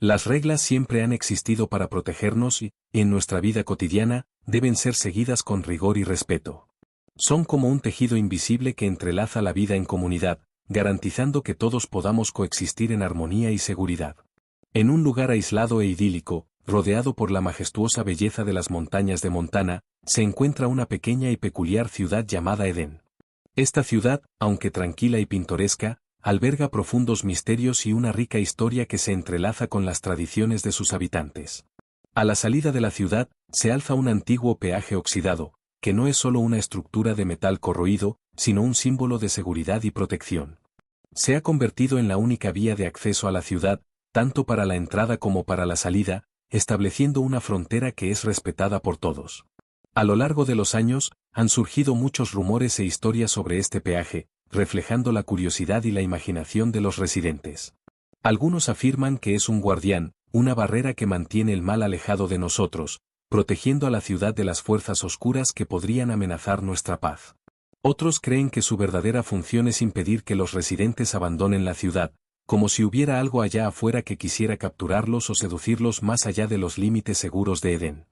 Las reglas siempre han existido para protegernos y, en nuestra vida cotidiana, deben ser seguidas con rigor y respeto. Son como un tejido invisible que entrelaza la vida en comunidad, garantizando que todos podamos coexistir en armonía y seguridad. En un lugar aislado e idílico, rodeado por la majestuosa belleza de las montañas de Montana, se encuentra una pequeña y peculiar ciudad llamada Edén. Esta ciudad, aunque tranquila y pintoresca, alberga profundos misterios y una rica historia que se entrelaza con las tradiciones de sus habitantes. A la salida de la ciudad, se alza un antiguo peaje oxidado, que no es solo una estructura de metal corroído, sino un símbolo de seguridad y protección. Se ha convertido en la única vía de acceso a la ciudad, tanto para la entrada como para la salida, estableciendo una frontera que es respetada por todos. A lo largo de los años, han surgido muchos rumores e historias sobre este peaje, reflejando la curiosidad y la imaginación de los residentes. Algunos afirman que es un guardián, una barrera que mantiene el mal alejado de nosotros, protegiendo a la ciudad de las fuerzas oscuras que podrían amenazar nuestra paz. Otros creen que su verdadera función es impedir que los residentes abandonen la ciudad, como si hubiera algo allá afuera que quisiera capturarlos o seducirlos más allá de los límites seguros de Edén.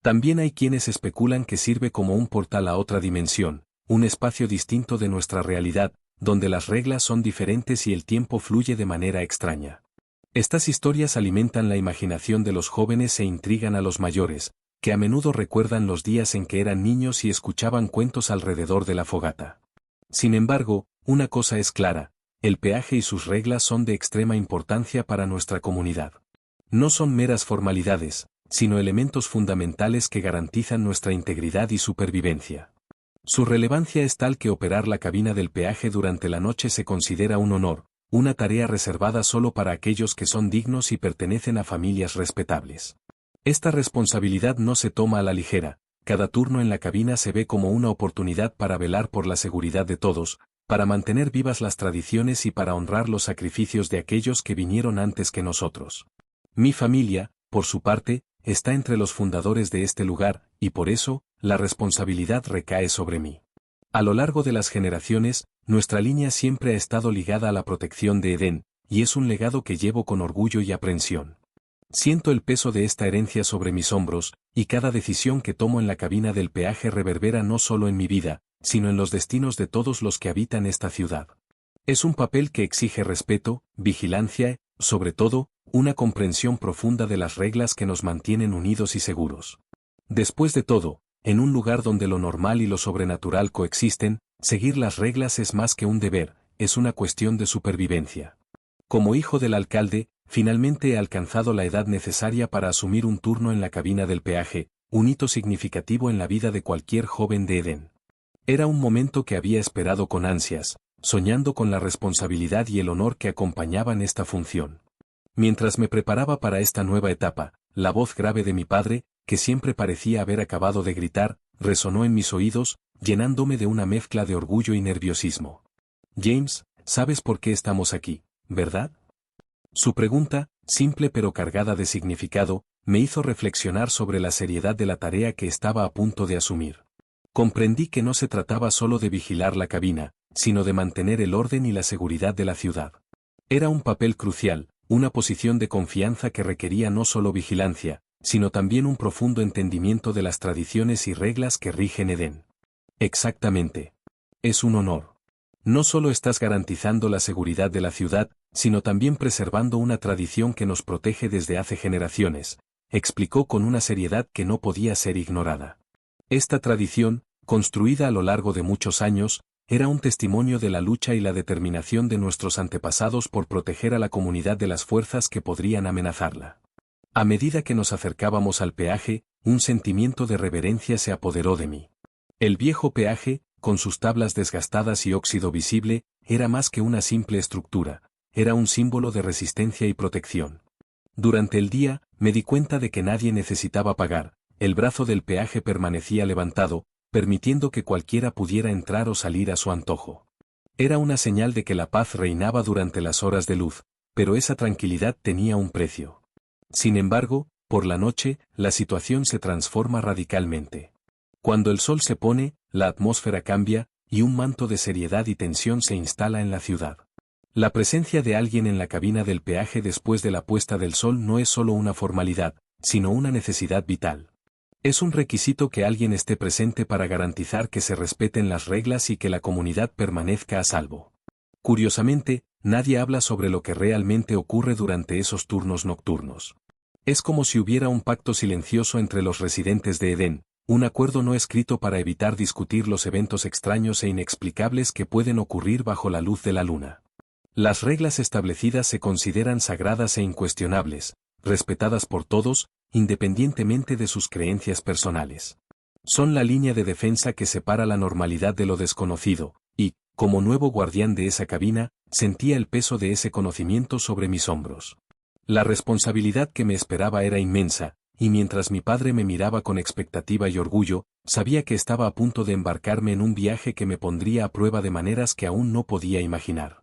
También hay quienes especulan que sirve como un portal a otra dimensión, un espacio distinto de nuestra realidad, donde las reglas son diferentes y el tiempo fluye de manera extraña. Estas historias alimentan la imaginación de los jóvenes e intrigan a los mayores, que a menudo recuerdan los días en que eran niños y escuchaban cuentos alrededor de la fogata. Sin embargo, una cosa es clara, el peaje y sus reglas son de extrema importancia para nuestra comunidad. No son meras formalidades, sino elementos fundamentales que garantizan nuestra integridad y supervivencia. Su relevancia es tal que operar la cabina del peaje durante la noche se considera un honor, una tarea reservada solo para aquellos que son dignos y pertenecen a familias respetables. Esta responsabilidad no se toma a la ligera, cada turno en la cabina se ve como una oportunidad para velar por la seguridad de todos, para mantener vivas las tradiciones y para honrar los sacrificios de aquellos que vinieron antes que nosotros. Mi familia, por su parte, está entre los fundadores de este lugar, y por eso, la responsabilidad recae sobre mí. A lo largo de las generaciones, nuestra línea siempre ha estado ligada a la protección de Edén, y es un legado que llevo con orgullo y aprensión. Siento el peso de esta herencia sobre mis hombros, y cada decisión que tomo en la cabina del peaje reverbera no solo en mi vida, sino en los destinos de todos los que habitan esta ciudad. Es un papel que exige respeto, vigilancia y, sobre todo, una comprensión profunda de las reglas que nos mantienen unidos y seguros. Después de todo, en un lugar donde lo normal y lo sobrenatural coexisten, seguir las reglas es más que un deber, es una cuestión de supervivencia. Como hijo del alcalde, finalmente he alcanzado la edad necesaria para asumir un turno en la cabina del peaje, un hito significativo en la vida de cualquier joven de Edén. Era un momento que había esperado con ansias, soñando con la responsabilidad y el honor que acompañaban esta función. Mientras me preparaba para esta nueva etapa, la voz grave de mi padre, que siempre parecía haber acabado de gritar, resonó en mis oídos, llenándome de una mezcla de orgullo y nerviosismo. James, ¿sabes por qué estamos aquí, verdad? Su pregunta, simple pero cargada de significado, me hizo reflexionar sobre la seriedad de la tarea que estaba a punto de asumir. Comprendí que no se trataba solo de vigilar la cabina, sino de mantener el orden y la seguridad de la ciudad. Era un papel crucial, una posición de confianza que requería no solo vigilancia, sino también un profundo entendimiento de las tradiciones y reglas que rigen Edén. Exactamente. Es un honor. No solo estás garantizando la seguridad de la ciudad, sino también preservando una tradición que nos protege desde hace generaciones, explicó con una seriedad que no podía ser ignorada. Esta tradición, construida a lo largo de muchos años, era un testimonio de la lucha y la determinación de nuestros antepasados por proteger a la comunidad de las fuerzas que podrían amenazarla. A medida que nos acercábamos al peaje, un sentimiento de reverencia se apoderó de mí. El viejo peaje, con sus tablas desgastadas y óxido visible, era más que una simple estructura, era un símbolo de resistencia y protección. Durante el día, me di cuenta de que nadie necesitaba pagar, el brazo del peaje permanecía levantado, permitiendo que cualquiera pudiera entrar o salir a su antojo. Era una señal de que la paz reinaba durante las horas de luz, pero esa tranquilidad tenía un precio. Sin embargo, por la noche, la situación se transforma radicalmente. Cuando el sol se pone, la atmósfera cambia, y un manto de seriedad y tensión se instala en la ciudad. La presencia de alguien en la cabina del peaje después de la puesta del sol no es solo una formalidad, sino una necesidad vital. Es un requisito que alguien esté presente para garantizar que se respeten las reglas y que la comunidad permanezca a salvo. Curiosamente, nadie habla sobre lo que realmente ocurre durante esos turnos nocturnos. Es como si hubiera un pacto silencioso entre los residentes de Edén, un acuerdo no escrito para evitar discutir los eventos extraños e inexplicables que pueden ocurrir bajo la luz de la luna. Las reglas establecidas se consideran sagradas e incuestionables, respetadas por todos, independientemente de sus creencias personales. Son la línea de defensa que separa la normalidad de lo desconocido, y, como nuevo guardián de esa cabina, sentía el peso de ese conocimiento sobre mis hombros. La responsabilidad que me esperaba era inmensa, y mientras mi padre me miraba con expectativa y orgullo, sabía que estaba a punto de embarcarme en un viaje que me pondría a prueba de maneras que aún no podía imaginar.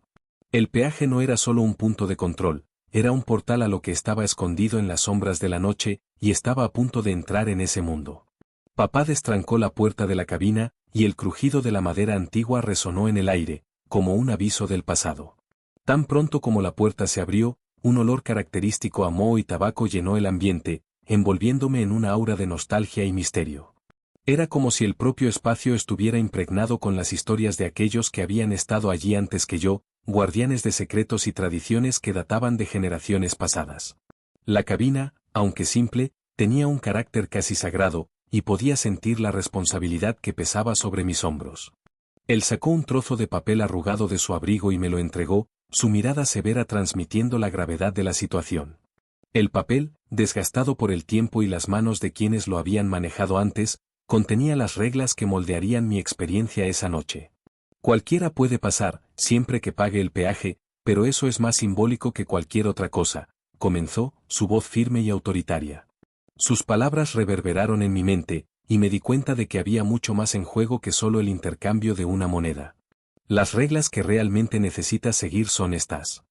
El peaje no era solo un punto de control, era un portal a lo que estaba escondido en las sombras de la noche, y estaba a punto de entrar en ese mundo. Papá destrancó la puerta de la cabina, y el crujido de la madera antigua resonó en el aire, como un aviso del pasado. Tan pronto como la puerta se abrió, un olor característico a moho y tabaco llenó el ambiente, envolviéndome en una aura de nostalgia y misterio. Era como si el propio espacio estuviera impregnado con las historias de aquellos que habían estado allí antes que yo, guardianes de secretos y tradiciones que databan de generaciones pasadas. La cabina, aunque simple, tenía un carácter casi sagrado, y podía sentir la responsabilidad que pesaba sobre mis hombros. Él sacó un trozo de papel arrugado de su abrigo y me lo entregó, su mirada severa transmitiendo la gravedad de la situación. El papel, desgastado por el tiempo y las manos de quienes lo habían manejado antes, contenía las reglas que moldearían mi experiencia esa noche. Cualquiera puede pasar, siempre que pague el peaje, pero eso es más simbólico que cualquier otra cosa, comenzó, su voz firme y autoritaria. Sus palabras reverberaron en mi mente, y me di cuenta de que había mucho más en juego que solo el intercambio de una moneda. Las reglas que realmente necesitas seguir son estas.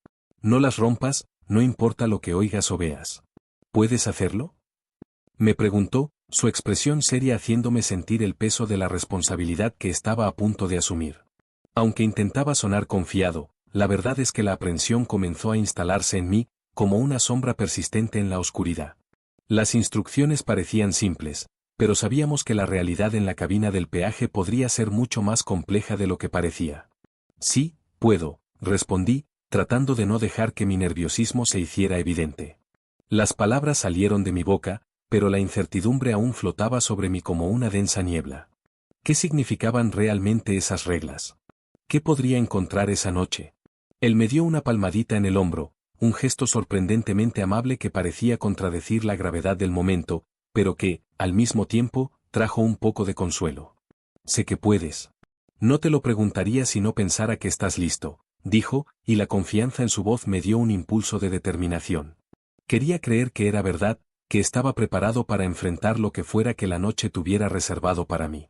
No las rompas, no importa lo que oigas o veas. ¿Puedes hacerlo? Me preguntó, su expresión seria haciéndome sentir el peso de la responsabilidad que estaba a punto de asumir. Aunque intentaba sonar confiado, la verdad es que la aprensión comenzó a instalarse en mí, como una sombra persistente en la oscuridad. Las instrucciones parecían simples, pero sabíamos que la realidad en la cabina del peaje podría ser mucho más compleja de lo que parecía. Sí, puedo, respondí, tratando de no dejar que mi nerviosismo se hiciera evidente. Las palabras salieron de mi boca, pero la incertidumbre aún flotaba sobre mí como una densa niebla. ¿Qué significaban realmente esas reglas? ¿Qué podría encontrar esa noche? Él me dio una palmadita en el hombro, un gesto sorprendentemente amable que parecía contradecir la gravedad del momento, pero que, al mismo tiempo, trajo un poco de consuelo. Sé que puedes. No te lo preguntaría si no pensara que estás listo, dijo, y la confianza en su voz me dio un impulso de determinación. Quería creer que era verdad, que estaba preparado para enfrentar lo que fuera que la noche tuviera reservado para mí.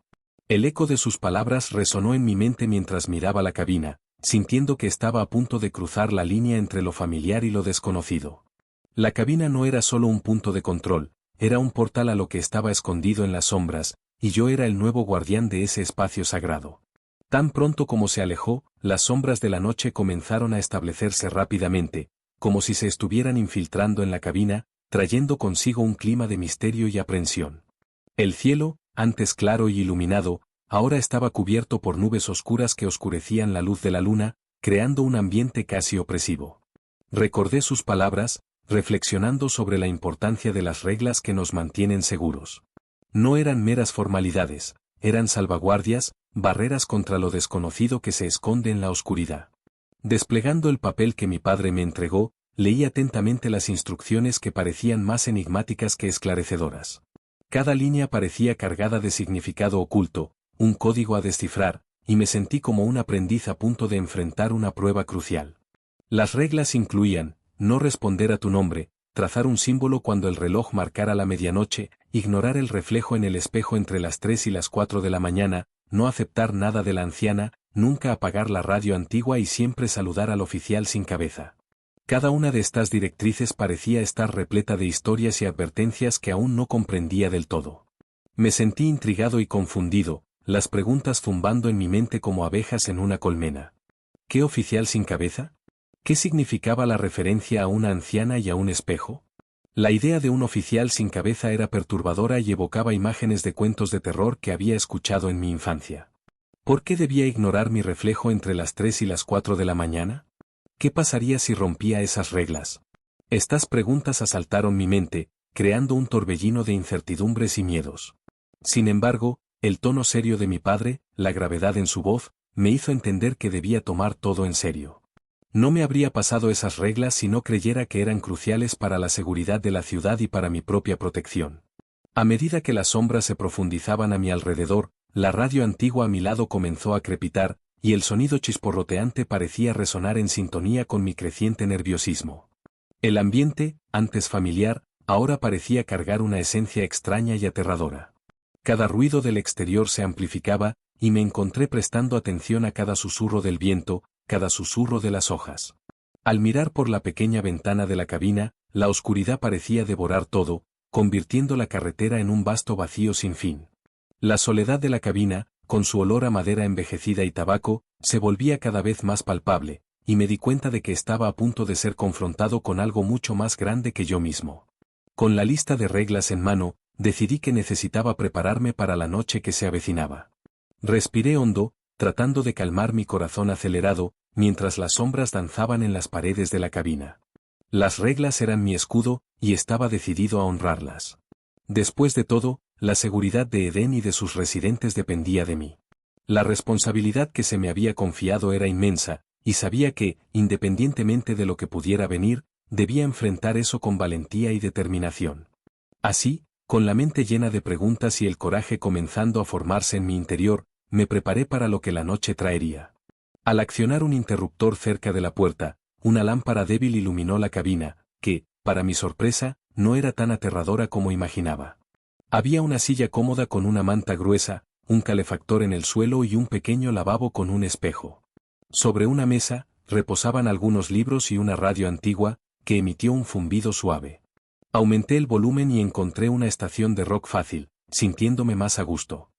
El eco de sus palabras resonó en mi mente mientras miraba la cabina, sintiendo que estaba a punto de cruzar la línea entre lo familiar y lo desconocido. La cabina no era solo un punto de control, era un portal a lo que estaba escondido en las sombras, y yo era el nuevo guardián de ese espacio sagrado. Tan pronto como se alejó, las sombras de la noche comenzaron a establecerse rápidamente, como si se estuvieran infiltrando en la cabina, trayendo consigo un clima de misterio y aprensión. El cielo, antes claro y iluminado, ahora estaba cubierto por nubes oscuras que oscurecían la luz de la luna, creando un ambiente casi opresivo. Recordé sus palabras, reflexionando sobre la importancia de las reglas que nos mantienen seguros. No eran meras formalidades, eran salvaguardias, barreras contra lo desconocido que se esconde en la oscuridad. Desplegando el papel que mi padre me entregó, leí atentamente las instrucciones que parecían más enigmáticas que esclarecedoras. Cada línea parecía cargada de significado oculto, un código a descifrar, y me sentí como un aprendiz a punto de enfrentar una prueba crucial. Las reglas incluían, no responder a tu nombre, trazar un símbolo cuando el reloj marcara la medianoche, ignorar el reflejo en el espejo entre las 3 y las 4 de la mañana, no aceptar nada de la anciana, nunca apagar la radio antigua y siempre saludar al oficial sin cabeza. Cada una de estas directrices parecía estar repleta de historias y advertencias que aún no comprendía del todo. Me sentí intrigado y confundido, las preguntas zumbando en mi mente como abejas en una colmena. ¿Qué oficial sin cabeza? ¿Qué significaba la referencia a una anciana y a un espejo? La idea de un oficial sin cabeza era perturbadora y evocaba imágenes de cuentos de terror que había escuchado en mi infancia. ¿Por qué debía ignorar mi reflejo entre las 3 y las 4 de la mañana? ¿Qué pasaría si rompía esas reglas? Estas preguntas asaltaron mi mente, creando un torbellino de incertidumbres y miedos. Sin embargo, el tono serio de mi padre, la gravedad en su voz, me hizo entender que debía tomar todo en serio. No me habría pasado esas reglas si no creyera que eran cruciales para la seguridad de la ciudad y para mi propia protección. A medida que las sombras se profundizaban a mi alrededor, la radio antigua a mi lado comenzó a crepitar, y el sonido chisporroteante parecía resonar en sintonía con mi creciente nerviosismo. El ambiente, antes familiar, ahora parecía cargar una esencia extraña y aterradora. Cada ruido del exterior se amplificaba, y me encontré prestando atención a cada susurro del viento, cada susurro de las hojas. Al mirar por la pequeña ventana de la cabina, la oscuridad parecía devorar todo, convirtiendo la carretera en un vasto vacío sin fin. La soledad de la cabina, con su olor a madera envejecida y tabaco, se volvía cada vez más palpable, y me di cuenta de que estaba a punto de ser confrontado con algo mucho más grande que yo mismo. Con la lista de reglas en mano, decidí que necesitaba prepararme para la noche que se avecinaba. Respiré hondo, tratando de calmar mi corazón acelerado, mientras las sombras danzaban en las paredes de la cabina. Las reglas eran mi escudo, y estaba decidido a honrarlas. Después de todo, la seguridad de Edén y de sus residentes dependía de mí. La responsabilidad que se me había confiado era inmensa, y sabía que, independientemente de lo que pudiera venir, debía enfrentar eso con valentía y determinación. Así, con la mente llena de preguntas y el coraje comenzando a formarse en mi interior, me preparé para lo que la noche traería. Al accionar un interruptor cerca de la puerta, una lámpara débil iluminó la cabina, que, para mi sorpresa, no era tan aterradora como imaginaba. Había una silla cómoda con una manta gruesa, un calefactor en el suelo y un pequeño lavabo con un espejo. Sobre una mesa, reposaban algunos libros y una radio antigua, que emitió un zumbido suave. Aumenté el volumen y encontré una estación de rock fácil, sintiéndome más a gusto.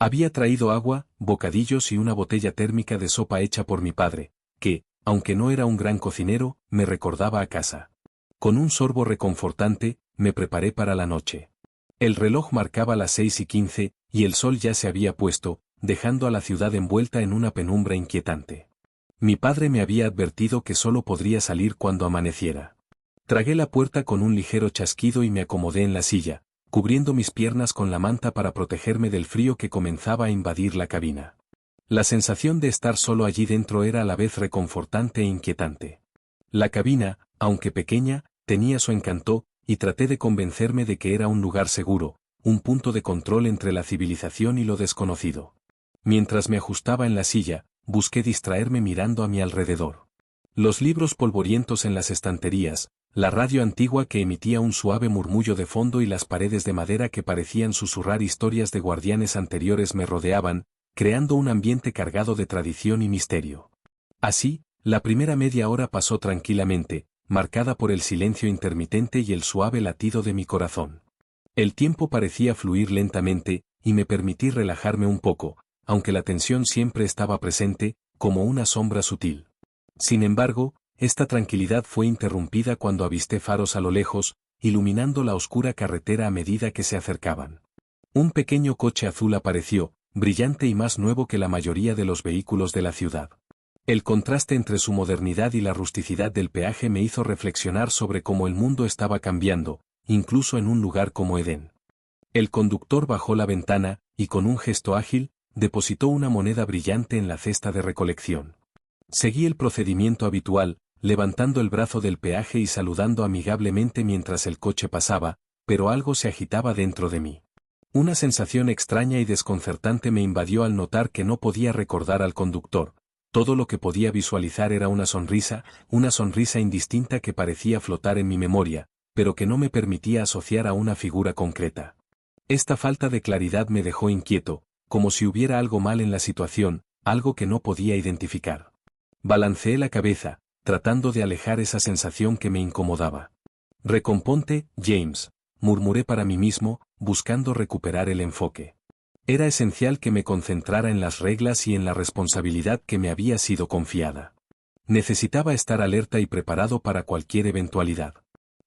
Había traído agua, bocadillos y una botella térmica de sopa hecha por mi padre, que, aunque no era un gran cocinero, me recordaba a casa. Con un sorbo reconfortante, me preparé para la noche. El reloj marcaba las 6:15, y el sol ya se había puesto, dejando a la ciudad envuelta en una penumbra inquietante. Mi padre me había advertido que solo podría salir cuando amaneciera. Tragué la puerta con un ligero chasquido y me acomodé en la silla, cubriendo mis piernas con la manta para protegerme del frío que comenzaba a invadir la cabina. La sensación de estar solo allí dentro era a la vez reconfortante e inquietante. La cabina, aunque pequeña, tenía su encanto, y traté de convencerme de que era un lugar seguro, un punto de control entre la civilización y lo desconocido. Mientras me ajustaba en la silla, busqué distraerme mirando a mi alrededor. Los libros polvorientos en las estanterías, la radio antigua que emitía un suave murmullo de fondo y las paredes de madera que parecían susurrar historias de guardianes anteriores me rodeaban, creando un ambiente cargado de tradición y misterio. Así, la primera media hora pasó tranquilamente, marcada por el silencio intermitente y el suave latido de mi corazón. El tiempo parecía fluir lentamente, y me permití relajarme un poco, aunque la tensión siempre estaba presente, como una sombra sutil. Sin embargo, esta tranquilidad fue interrumpida cuando avisté faros a lo lejos, iluminando la oscura carretera a medida que se acercaban. Un pequeño coche azul apareció, brillante y más nuevo que la mayoría de los vehículos de la ciudad. El contraste entre su modernidad y la rusticidad del peaje me hizo reflexionar sobre cómo el mundo estaba cambiando, incluso en un lugar como Edén. El conductor bajó la ventana, y con un gesto ágil, depositó una moneda brillante en la cesta de recolección. Seguí el procedimiento habitual, levantando el brazo del peaje y saludando amigablemente mientras el coche pasaba, pero algo se agitaba dentro de mí. Una sensación extraña y desconcertante me invadió al notar que no podía recordar al conductor. Todo lo que podía visualizar era una sonrisa indistinta que parecía flotar en mi memoria, pero que no me permitía asociar a una figura concreta. Esta falta de claridad me dejó inquieto, como si hubiera algo mal en la situación, algo que no podía identificar. Balanceé la cabeza, tratando de alejar esa sensación que me incomodaba. Recomponte, James, murmuré para mí mismo, buscando recuperar el enfoque. Era esencial que me concentrara en las reglas y en la responsabilidad que me había sido confiada. Necesitaba estar alerta y preparado para cualquier eventualidad.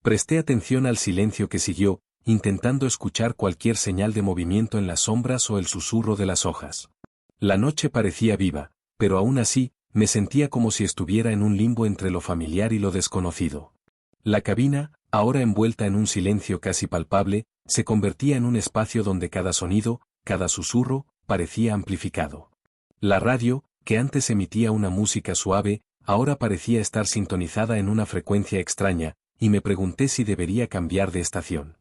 Presté atención al silencio que siguió, intentando escuchar cualquier señal de movimiento en las sombras o el susurro de las hojas. La noche parecía viva, pero aún así, me sentía como si estuviera en un limbo entre lo familiar y lo desconocido. La cabina, ahora envuelta en un silencio casi palpable, se convertía en un espacio donde cada sonido, cada susurro, parecía amplificado. La radio, que antes emitía una música suave, ahora parecía estar sintonizada en una frecuencia extraña, y me pregunté si debería cambiar de estación.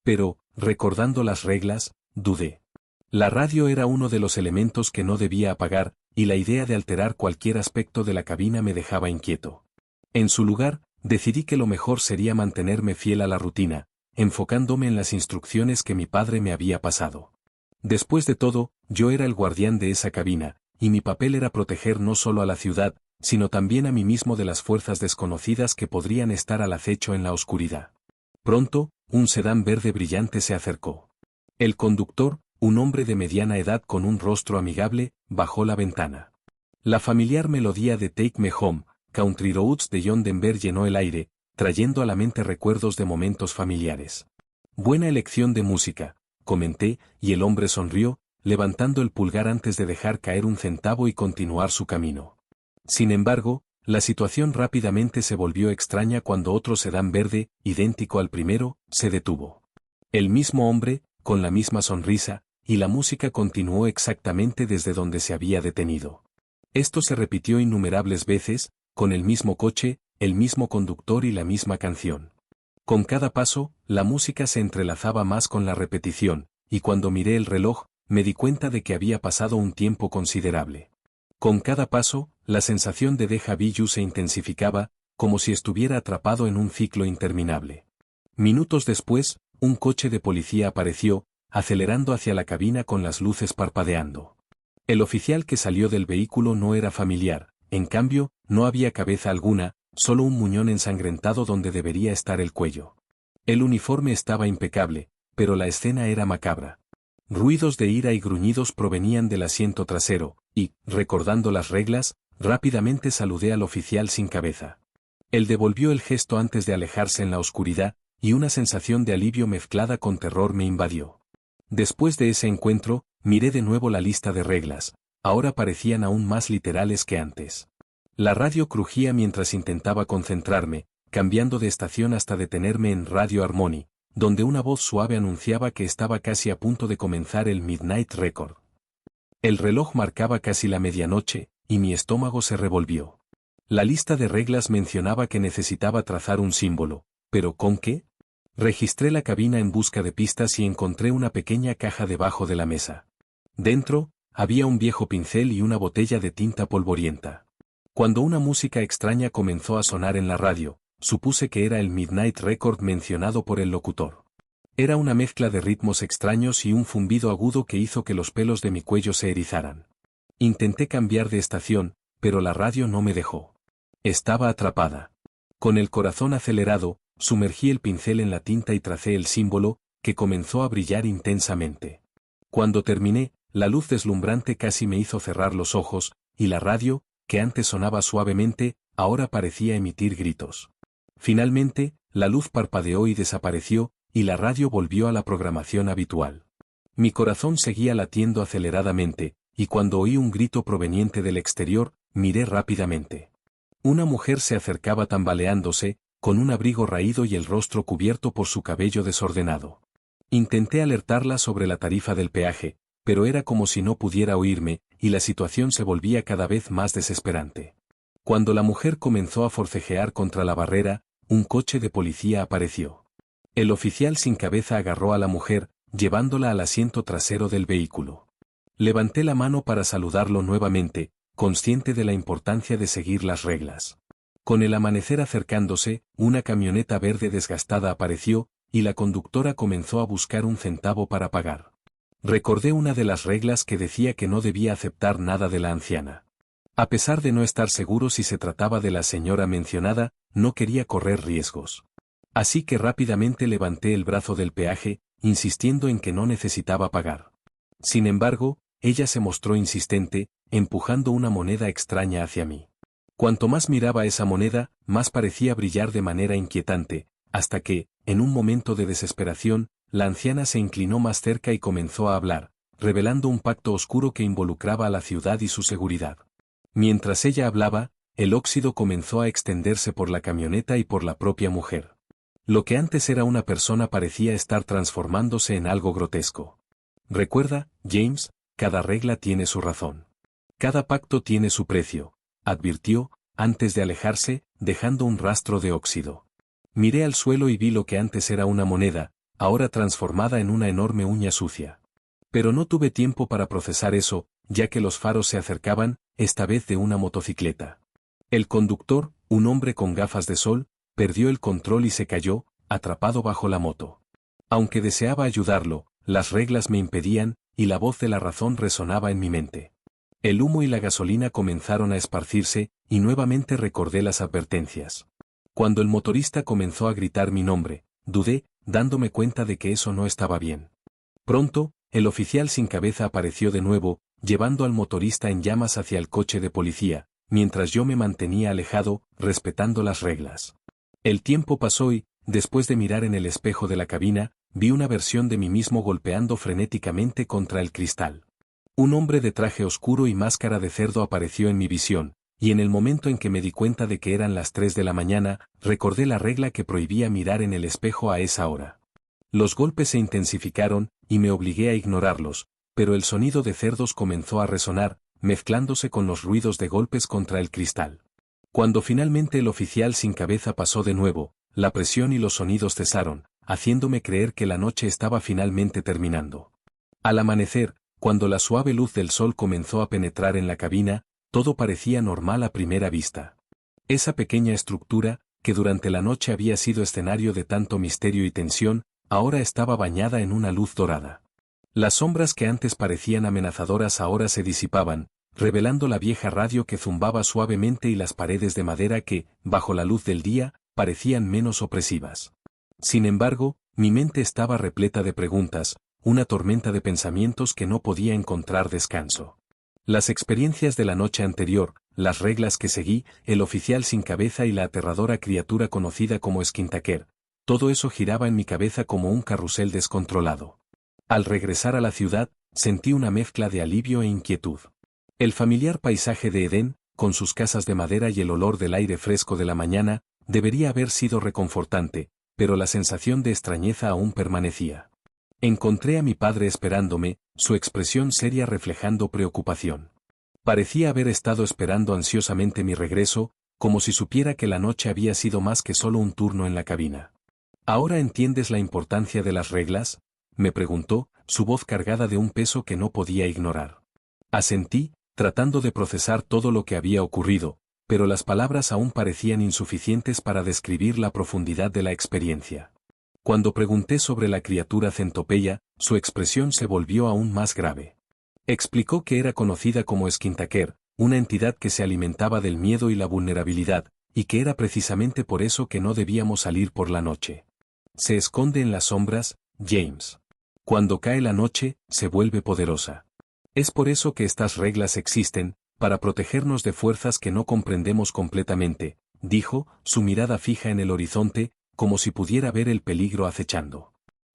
Pero, recordando las reglas, dudé. La radio era uno de los elementos que no debía apagar, y la idea de alterar cualquier aspecto de la cabina me dejaba inquieto. En su lugar, decidí que lo mejor sería mantenerme fiel a la rutina, enfocándome en las instrucciones que mi padre me había pasado. Después de todo, yo era el guardián de esa cabina, y mi papel era proteger no solo a la ciudad, sino también a mí mismo de las fuerzas desconocidas que podrían estar al acecho en la oscuridad. Pronto, un sedán verde brillante se acercó. El conductor, un hombre de mediana edad con un rostro amigable, bajó la ventana. La familiar melodía de Take Me Home, Country Roads de John Denver llenó el aire, trayendo a la mente recuerdos de momentos familiares. Buena elección de música, comenté, y el hombre sonrió, levantando el pulgar antes de dejar caer un centavo y continuar su camino. Sin embargo, la situación rápidamente se volvió extraña cuando otro sedán verde, idéntico al primero, se detuvo. El mismo hombre, con la misma sonrisa, y la música continuó exactamente desde donde se había detenido. Esto se repitió innumerables veces, con el mismo coche, el mismo conductor y la misma canción. Con cada paso, la música se entrelazaba más con la repetición, y cuando miré el reloj, me di cuenta de que había pasado un tiempo considerable. Con cada paso, la sensación de déjà vu se intensificaba, como si estuviera atrapado en un ciclo interminable. Minutos después, un coche de policía apareció, acelerando hacia la cabina con las luces parpadeando. El oficial que salió del vehículo no era familiar, en cambio, no había cabeza alguna, solo un muñón ensangrentado donde debería estar el cuello. El uniforme estaba impecable, pero la escena era macabra. Ruidos de ira y gruñidos provenían del asiento trasero, y, recordando las reglas, rápidamente saludé al oficial sin cabeza. Él devolvió el gesto antes de alejarse en la oscuridad, y una sensación de alivio mezclada con terror me invadió. Después de ese encuentro, miré de nuevo la lista de reglas, ahora parecían aún más literales que antes. La radio crujía mientras intentaba concentrarme, cambiando de estación hasta detenerme en Radio Harmony, donde una voz suave anunciaba que estaba casi a punto de comenzar el Midnight Record. El reloj marcaba casi la medianoche, y mi estómago se revolvió. La lista de reglas mencionaba que necesitaba trazar un símbolo, ¿pero con qué? Registré la cabina en busca de pistas y encontré una pequeña caja debajo de la mesa. Dentro, había un viejo pincel y una botella de tinta polvorienta. Cuando una música extraña comenzó a sonar en la radio, supuse que era el Midnight Record mencionado por el locutor. Era una mezcla de ritmos extraños y un zumbido agudo que hizo que los pelos de mi cuello se erizaran. Intenté cambiar de estación, pero la radio no me dejó. Estaba atrapada. Con el corazón acelerado, sumergí el pincel en la tinta y tracé el símbolo, que comenzó a brillar intensamente. Cuando terminé, la luz deslumbrante casi me hizo cerrar los ojos, y la radio, que antes sonaba suavemente, ahora parecía emitir gritos. Finalmente, la luz parpadeó y desapareció, y la radio volvió a la programación habitual. Mi corazón seguía latiendo aceleradamente, y cuando oí un grito proveniente del exterior, miré rápidamente. Una mujer se acercaba tambaleándose, con un abrigo raído y el rostro cubierto por su cabello desordenado. Intenté alertarla sobre la tarifa del peaje, pero era como si no pudiera oírme, y la situación se volvía cada vez más desesperante. Cuando la mujer comenzó a forcejear contra la barrera, un coche de policía apareció. El oficial sin cabeza agarró a la mujer, llevándola al asiento trasero del vehículo. Levanté la mano para saludarlo nuevamente, consciente de la importancia de seguir las reglas. Con el amanecer acercándose, una camioneta verde desgastada apareció, y la conductora comenzó a buscar un centavo para pagar. Recordé una de las reglas que decía que no debía aceptar nada de la anciana. A pesar de no estar seguro si se trataba de la señora mencionada, no quería correr riesgos. Así que rápidamente levanté el brazo del peaje, insistiendo en que no necesitaba pagar. Sin embargo, ella se mostró insistente, empujando una moneda extraña hacia mí. Cuanto más miraba esa moneda, más parecía brillar de manera inquietante, hasta que, en un momento de desesperación, la anciana se inclinó más cerca y comenzó a hablar, revelando un pacto oscuro que involucraba a la ciudad y su seguridad. Mientras ella hablaba, el óxido comenzó a extenderse por la camioneta y por la propia mujer. Lo que antes era una persona parecía estar transformándose en algo grotesco. Recuerda, James, cada regla tiene su razón. Cada pacto tiene su precio, advirtió, antes de alejarse, dejando un rastro de óxido. Miré al suelo y vi lo que antes era una moneda, ahora transformada en una enorme uña sucia. Pero no tuve tiempo para procesar eso, ya que los faros se acercaban, esta vez de una motocicleta. El conductor, un hombre con gafas de sol, perdió el control y se cayó, atrapado bajo la moto. Aunque deseaba ayudarlo, las reglas me impedían, y la voz de la razón resonaba en mi mente. El humo y la gasolina comenzaron a esparcirse, y nuevamente recordé las advertencias. Cuando el motorista comenzó a gritar mi nombre, dudé, dándome cuenta de que eso no estaba bien. Pronto, el oficial sin cabeza apareció de nuevo, llevando al motorista en llamas hacia el coche de policía, mientras yo me mantenía alejado, respetando las reglas. El tiempo pasó y, después de mirar en el espejo de la cabina, vi una versión de mí mismo golpeando frenéticamente contra el cristal. Un hombre de traje oscuro y máscara de cerdo apareció en mi visión, y en el momento en que me di cuenta de que eran las 3 de la mañana, recordé la regla que prohibía mirar en el espejo a esa hora. Los golpes se intensificaron, y me obligué a ignorarlos, pero el sonido de cerdos comenzó a resonar, mezclándose con los ruidos de golpes contra el cristal. Cuando finalmente el oficial sin cabeza pasó de nuevo, la presión y los sonidos cesaron, haciéndome creer que la noche estaba finalmente terminando. Al amanecer, cuando la suave luz del sol comenzó a penetrar en la cabina, todo parecía normal a primera vista. Esa pequeña estructura, que durante la noche había sido escenario de tanto misterio y tensión, ahora estaba bañada en una luz dorada. Las sombras que antes parecían amenazadoras ahora se disipaban, revelando la vieja radio que zumbaba suavemente y las paredes de madera que, bajo la luz del día, parecían menos opresivas. Sin embargo, mi mente estaba repleta de preguntas, una tormenta de pensamientos que no podía encontrar descanso. Las experiencias de la noche anterior, las reglas que seguí, el oficial sin cabeza y la aterradora criatura conocida como Skintaker, todo eso giraba en mi cabeza como un carrusel descontrolado. Al regresar a la ciudad, sentí una mezcla de alivio e inquietud. El familiar paisaje de Edén, con sus casas de madera y el olor del aire fresco de la mañana, debería haber sido reconfortante, pero la sensación de extrañeza aún permanecía. Encontré a mi padre esperándome, su expresión seria reflejando preocupación. Parecía haber estado esperando ansiosamente mi regreso, como si supiera que la noche había sido más que solo un turno en la cabina. ¿Ahora entiendes la importancia de las reglas?, me preguntó, su voz cargada de un peso que no podía ignorar. Asentí, tratando de procesar todo lo que había ocurrido, pero las palabras aún parecían insuficientes para describir la profundidad de la experiencia. Cuando pregunté sobre la criatura centopeya, su expresión se volvió aún más grave. Explicó que era conocida como Skintaker, una entidad que se alimentaba del miedo y la vulnerabilidad, y que era precisamente por eso que no debíamos salir por la noche. Se esconde en las sombras, James. Cuando cae la noche, se vuelve poderosa. Es por eso que estas reglas existen, para protegernos de fuerzas que no comprendemos completamente, dijo, su mirada fija en el horizonte, como si pudiera ver el peligro acechando.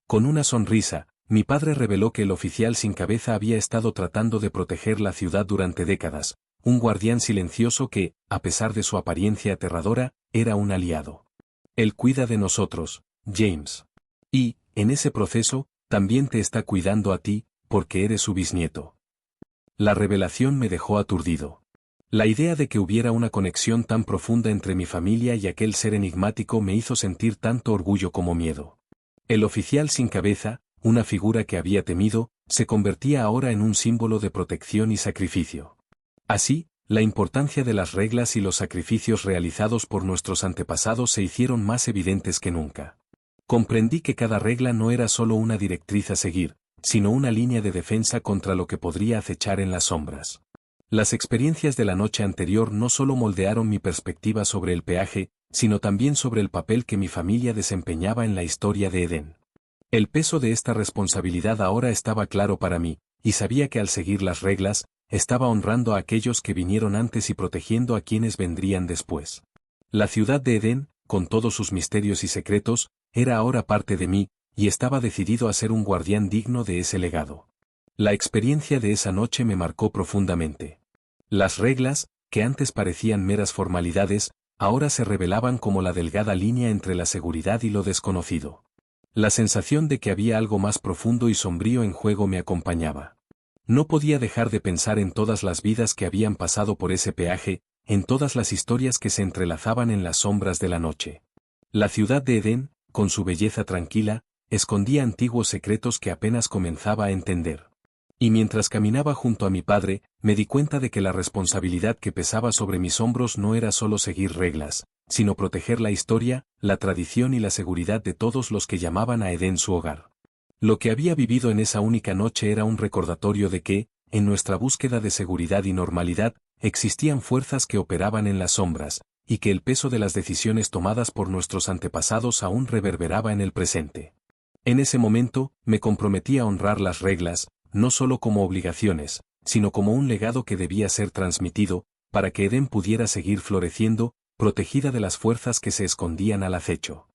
Con una sonrisa, mi padre reveló que el oficial sin cabeza había estado tratando de proteger la ciudad durante décadas, un guardián silencioso que, a pesar de su apariencia aterradora, era un aliado. Él cuida de nosotros, James. Y, en ese proceso, también te está cuidando a ti, porque eres su bisnieto. La revelación me dejó aturdido. La idea de que hubiera una conexión tan profunda entre mi familia y aquel ser enigmático me hizo sentir tanto orgullo como miedo. El oficial sin cabeza, una figura que había temido, se convertía ahora en un símbolo de protección y sacrificio. Así, la importancia de las reglas y los sacrificios realizados por nuestros antepasados se hicieron más evidentes que nunca. Comprendí que cada regla no era solo una directriz a seguir, sino una línea de defensa contra lo que podría acechar en las sombras. Las experiencias de la noche anterior no solo moldearon mi perspectiva sobre el peaje, sino también sobre el papel que mi familia desempeñaba en la historia de Edén. El peso de esta responsabilidad ahora estaba claro para mí, y sabía que al seguir las reglas, estaba honrando a aquellos que vinieron antes y protegiendo a quienes vendrían después. La ciudad de Edén, con todos sus misterios y secretos, era ahora parte de mí, y estaba decidido a ser un guardián digno de ese legado. La experiencia de esa noche me marcó profundamente. Las reglas, que antes parecían meras formalidades, ahora se revelaban como la delgada línea entre la seguridad y lo desconocido. La sensación de que había algo más profundo y sombrío en juego me acompañaba. No podía dejar de pensar en todas las vidas que habían pasado por ese peaje, en todas las historias que se entrelazaban en las sombras de la noche. La ciudad de Edén, con su belleza tranquila, escondía antiguos secretos que apenas comenzaba a entender. Y mientras caminaba junto a mi padre, me di cuenta de que la responsabilidad que pesaba sobre mis hombros no era solo seguir reglas, sino proteger la historia, la tradición y la seguridad de todos los que llamaban a Edén su hogar. Lo que había vivido en esa única noche era un recordatorio de que, en nuestra búsqueda de seguridad y normalidad, existían fuerzas que operaban en las sombras, y que el peso de las decisiones tomadas por nuestros antepasados aún reverberaba en el presente. En ese momento, me comprometí a honrar las reglas, no solo como obligaciones, sino como un legado que debía ser transmitido, para que Edén pudiera seguir floreciendo, protegida de las fuerzas que se escondían al acecho.